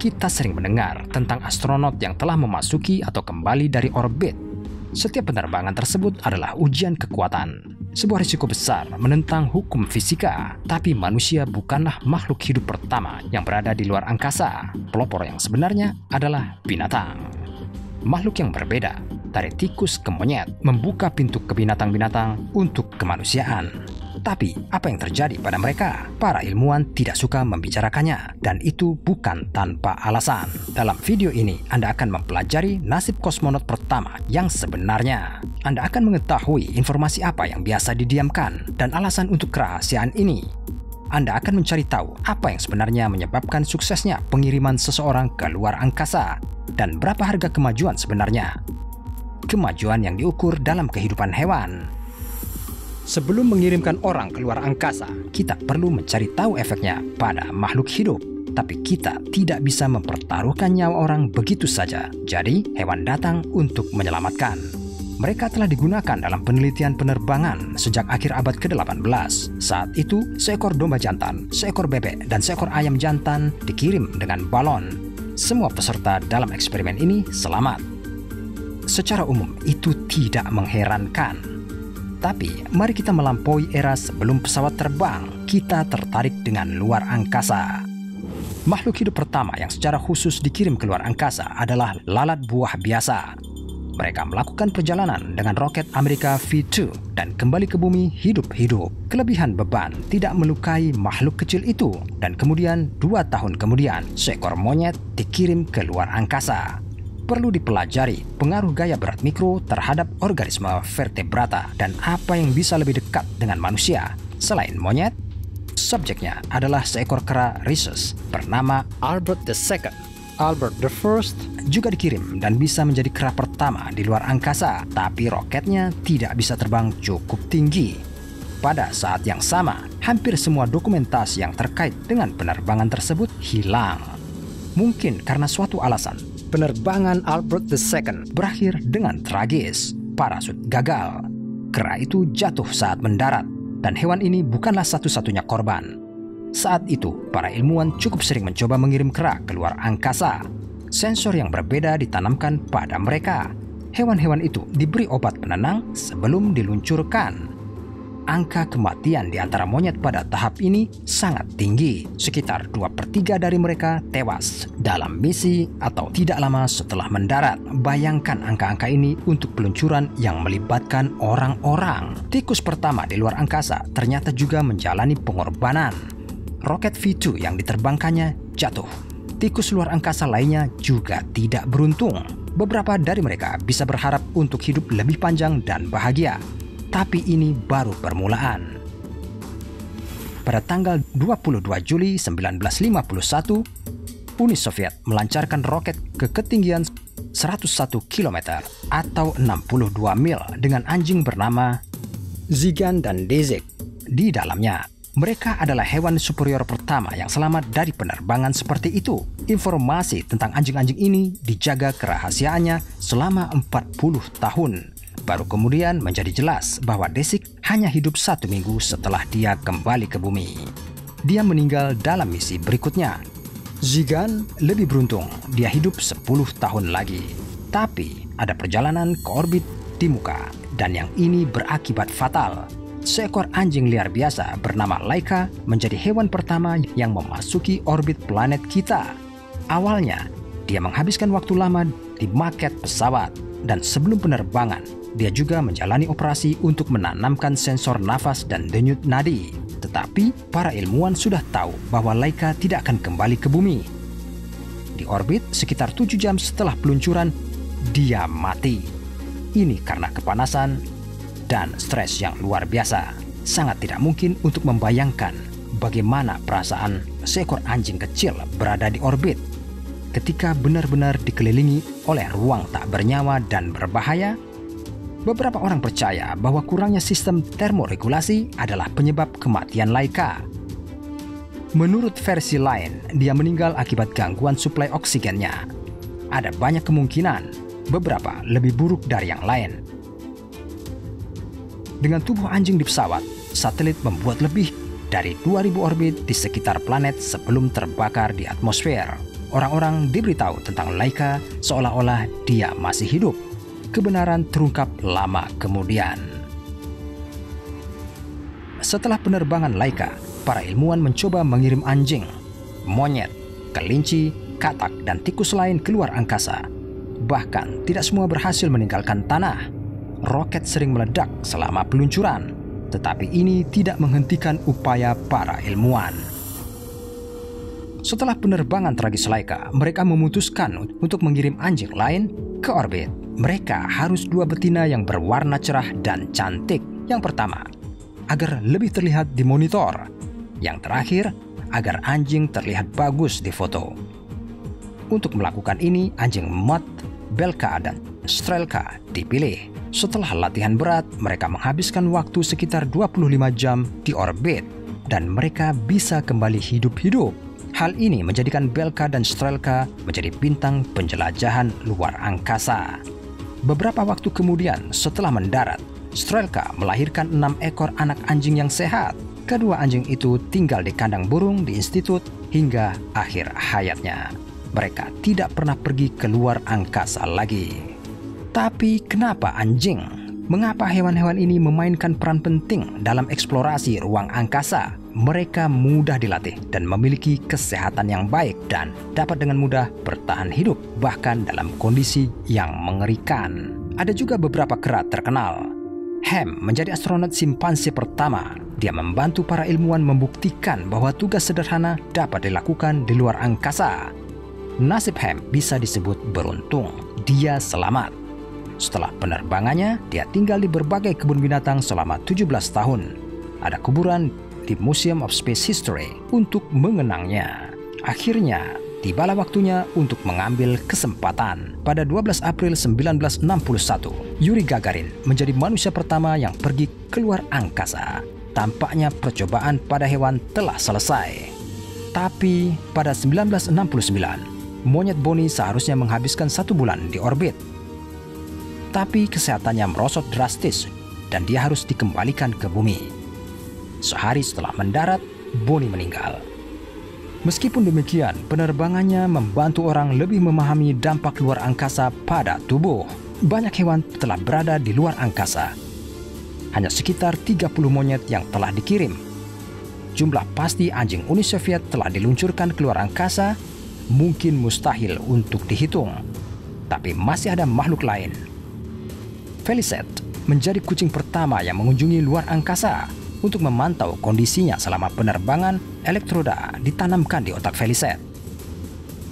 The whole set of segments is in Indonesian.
Kita sering mendengar tentang astronot yang telah memasuki atau kembali dari orbit. Setiap penerbangan tersebut adalah ujian kekuatan. Sebuah risiko besar menentang hukum fisika. Tapi manusia bukanlah makhluk hidup pertama yang berada di luar angkasa. Pelopor yang sebenarnya adalah binatang. Makhluk yang berbeda dari tikus ke monyet membuka pintu ke binatang-binatang untuk kemanusiaan. Tapi apa yang terjadi pada mereka? Para ilmuwan tidak suka membicarakannya, dan itu bukan tanpa alasan. Dalam video ini, Anda akan mempelajari nasib kosmonot pertama yang sebenarnya. Anda akan mengetahui informasi apa yang biasa didiamkan dan alasan untuk kerahasiaan ini. Anda akan mencari tahu apa yang sebenarnya menyebabkan suksesnya pengiriman seseorang ke luar angkasa dan berapa harga kemajuan sebenarnya. Kemajuan yang diukur dalam kehidupan hewan. Sebelum mengirimkan orang ke luar angkasa, kita perlu mencari tahu efeknya pada makhluk hidup. Tapi kita tidak bisa mempertaruhkan nyawa orang begitu saja. Jadi, hewan datang untuk menyelamatkan. Mereka telah digunakan dalam penelitian penerbangan sejak akhir abad ke-18. Saat itu, seekor domba jantan, seekor bebek, dan seekor ayam jantan dikirim dengan balon. Semua peserta dalam eksperimen ini selamat. Secara umum, itu tidak mengherankan. Tapi, mari kita melampaui era sebelum pesawat terbang. Kita tertarik dengan luar angkasa. Makhluk hidup pertama yang secara khusus dikirim ke luar angkasa adalah lalat buah biasa. Mereka melakukan perjalanan dengan roket Amerika V2 dan kembali ke bumi hidup-hidup. Kelebihan beban tidak melukai makhluk kecil itu, dan kemudian 2 tahun kemudian seekor monyet dikirim ke luar angkasa. Perlu dipelajari pengaruh gaya berat mikro terhadap organisme vertebrata dan apa yang bisa lebih dekat dengan manusia. Selain monyet, subjeknya adalah seekor kera rhesus bernama Albert II. Albert I juga dikirim dan bisa menjadi kera pertama di luar angkasa, tapi roketnya tidak bisa terbang cukup tinggi. Pada saat yang sama, hampir semua dokumentasi yang terkait dengan penerbangan tersebut hilang. Mungkin karena suatu alasan, penerbangan Albert II berakhir dengan tragis. Parasut gagal. Kera itu jatuh saat mendarat, dan hewan ini bukanlah satu-satunya korban. Saat itu, para ilmuwan cukup sering mencoba mengirim kera ke luar angkasa. Sensor yang berbeda ditanamkan pada mereka. Hewan-hewan itu diberi obat penenang sebelum diluncurkan. Angka kematian di antara monyet pada tahap ini sangat tinggi. Sekitar 2/3 dari mereka tewas dalam misi atau tidak lama setelah mendarat. Bayangkan angka-angka ini untuk peluncuran yang melibatkan orang-orang. Tikus pertama di luar angkasa ternyata juga menjalani pengorbanan. Roket V2 yang diterbangkannya jatuh. Tikus luar angkasa lainnya juga tidak beruntung. Beberapa dari mereka bisa berharap untuk hidup lebih panjang dan bahagia. Tapi ini baru permulaan. Pada tanggal 22 Juli 1951, Uni Soviet melancarkan roket ke ketinggian 101 km atau 62 mil dengan anjing bernama Zygan dan Dezhik. Di dalamnya, mereka adalah hewan superior pertama yang selamat dari penerbangan seperti itu. Informasi tentang anjing-anjing ini dijaga kerahasiaannya selama 40 tahun. Baru kemudian menjadi jelas bahwa Dezhik hanya hidup 1 minggu setelah dia kembali ke bumi. Dia meninggal dalam misi berikutnya. Zygan lebih beruntung, dia hidup 10 tahun lagi. Tapi ada perjalanan ke orbit di muka, dan yang ini berakibat fatal. Seekor anjing liar biasa bernama Laika menjadi hewan pertama yang memasuki orbit planet kita. Awalnya, dia menghabiskan waktu lama di maket pesawat, dan sebelum penerbangan, dia juga menjalani operasi untuk menanamkan sensor nafas dan denyut nadi. Tetapi, para ilmuwan sudah tahu bahwa Laika tidak akan kembali ke bumi. Di orbit, sekitar 7 jam setelah peluncuran, dia mati. Ini karena kepanasan dan stres yang luar biasa. Sangat tidak mungkin untuk membayangkan bagaimana perasaan seekor anjing kecil berada di orbit ketika benar-benar dikelilingi oleh ruang tak bernyawa dan berbahaya. Beberapa orang percaya bahwa kurangnya sistem termoregulasi adalah penyebab kematian Laika. Menurut versi lain, dia meninggal akibat gangguan suplai oksigennya. Ada banyak kemungkinan, beberapa lebih buruk dari yang lain. Dengan tubuh anjing di pesawat, satelit membuat lebih dari 2000 orbit di sekitar planet sebelum terbakar di atmosfer. orang-orang diberitahu tentang Laika seolah-olah dia masih hidup. Kebenaran terungkap lama kemudian. Setelah penerbangan Laika, para ilmuwan mencoba mengirim anjing, monyet, kelinci, katak, dan tikus lain keluar angkasa. Bahkan tidak semua berhasil meninggalkan tanah. Roket sering meledak selama peluncuran, tetapi ini tidak menghentikan upaya para ilmuwan. Setelah penerbangan tragis Laika, mereka memutuskan untuk mengirim anjing lain ke orbit. Mereka harus 2 betina yang berwarna cerah dan cantik. Yang pertama, agar lebih terlihat di monitor. Yang terakhir, agar anjing terlihat bagus di foto. Untuk melakukan ini, anjing Mutt, Belka, dan Strelka dipilih. Setelah latihan berat, mereka menghabiskan waktu sekitar 25 jam di orbit, dan mereka bisa kembali hidup-hidup. Hal ini menjadikan Belka dan Strelka menjadi bintang penjelajahan luar angkasa. Beberapa waktu kemudian, setelah mendarat, Strelka melahirkan 6 ekor anak anjing yang sehat. Kedua anjing itu tinggal di kandang burung di institut hingga akhir hayatnya. Mereka tidak pernah pergi keluar angkasa lagi. Tapi kenapa anjing? Mengapa hewan-hewan ini memainkan peran penting dalam eksplorasi ruang angkasa? Mereka mudah dilatih dan memiliki kesehatan yang baik dan dapat dengan mudah bertahan hidup bahkan dalam kondisi yang mengerikan. Ada juga beberapa kera terkenal. Ham menjadi astronot simpanse pertama. Dia membantu para ilmuwan membuktikan bahwa tugas sederhana dapat dilakukan di luar angkasa. Nasib Ham bisa disebut beruntung. Dia selamat. Setelah penerbangannya, dia tinggal di berbagai kebun binatang selama 17 tahun. Ada kuburan di Museum of Space History untuk mengenangnya. Akhirnya, tibalah waktunya untuk mengambil kesempatan. Pada 12 April 1961, Yuri Gagarin menjadi manusia pertama yang pergi keluar angkasa. Tampaknya percobaan pada hewan telah selesai. Tapi pada 1969, monyet Bonnie seharusnya menghabiskan 1 bulan di orbit. Tapi kesehatannya merosot drastis dan dia harus dikembalikan ke bumi. Sehari setelah mendarat, Bonnie meninggal. Meskipun demikian, penerbangannya membantu orang lebih memahami dampak luar angkasa pada tubuh. Banyak hewan telah berada di luar angkasa. Hanya sekitar 30 monyet yang telah dikirim. Jumlah pasti anjing Uni Soviet telah diluncurkan ke luar angkasa mungkin mustahil untuk dihitung. Tapi masih ada makhluk lain. Felicet menjadi kucing pertama yang mengunjungi luar angkasa. Untuk memantau kondisinya selama penerbangan, elektroda ditanamkan di otak Felicet.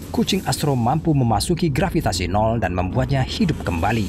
Kucing Astro mampu memasuki gravitasi nol dan membuatnya hidup kembali.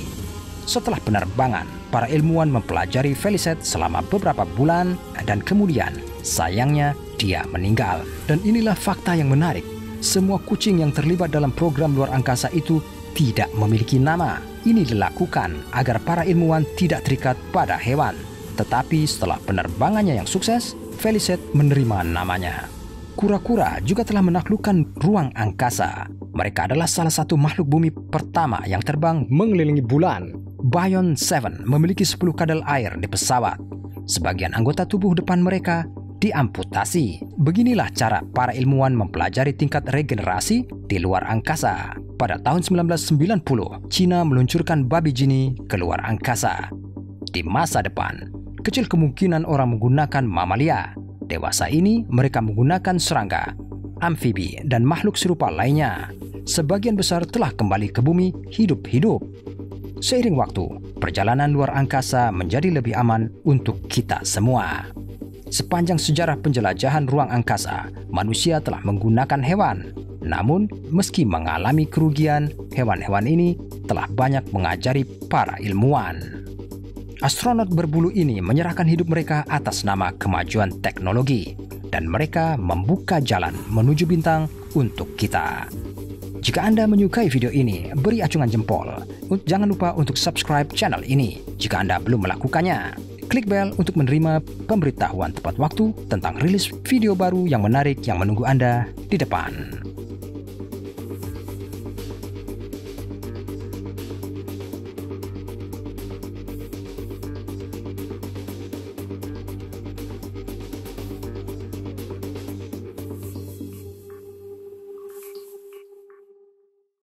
Setelah penerbangan, para ilmuwan mempelajari Felicet selama beberapa bulan dan kemudian, sayangnya, dia meninggal. Dan inilah fakta yang menarik. Semua kucing yang terlibat dalam program luar angkasa itu tidak memiliki nama. Ini dilakukan agar para ilmuwan tidak terikat pada hewan. Tetapi setelah penerbangannya yang sukses, Felicet menerima namanya. Kura-kura juga telah menaklukkan ruang angkasa. Mereka adalah salah satu makhluk bumi pertama yang terbang mengelilingi bulan. Bion 7 memiliki 10 kadal air di pesawat. Sebagian anggota tubuh depan mereka diamputasi. Beginilah cara para ilmuwan mempelajari tingkat regenerasi di luar angkasa. Pada tahun 1990, Cina meluncurkan babi Gini ke luar angkasa. Di masa depan, kecil kemungkinan orang menggunakan mamalia. Dewasa ini mereka menggunakan serangga, amfibi, dan makhluk serupa lainnya. Sebagian besar telah kembali ke bumi hidup-hidup. Seiring waktu, perjalanan luar angkasa menjadi lebih aman untuk kita semua. Sepanjang sejarah penjelajahan ruang angkasa, manusia telah menggunakan hewan. Namun, meski mengalami kerugian, hewan-hewan ini telah banyak mengajari para ilmuwan. Astronot berbulu ini menyerahkan hidup mereka atas nama kemajuan teknologi, dan mereka membuka jalan menuju bintang untuk kita. Jika Anda menyukai video ini, beri acungan jempol. Jangan lupa untuk subscribe channel ini jika Anda belum melakukannya. Klik bel untuk menerima pemberitahuan tepat waktu tentang rilis video baru yang menarik yang menunggu Anda di depan.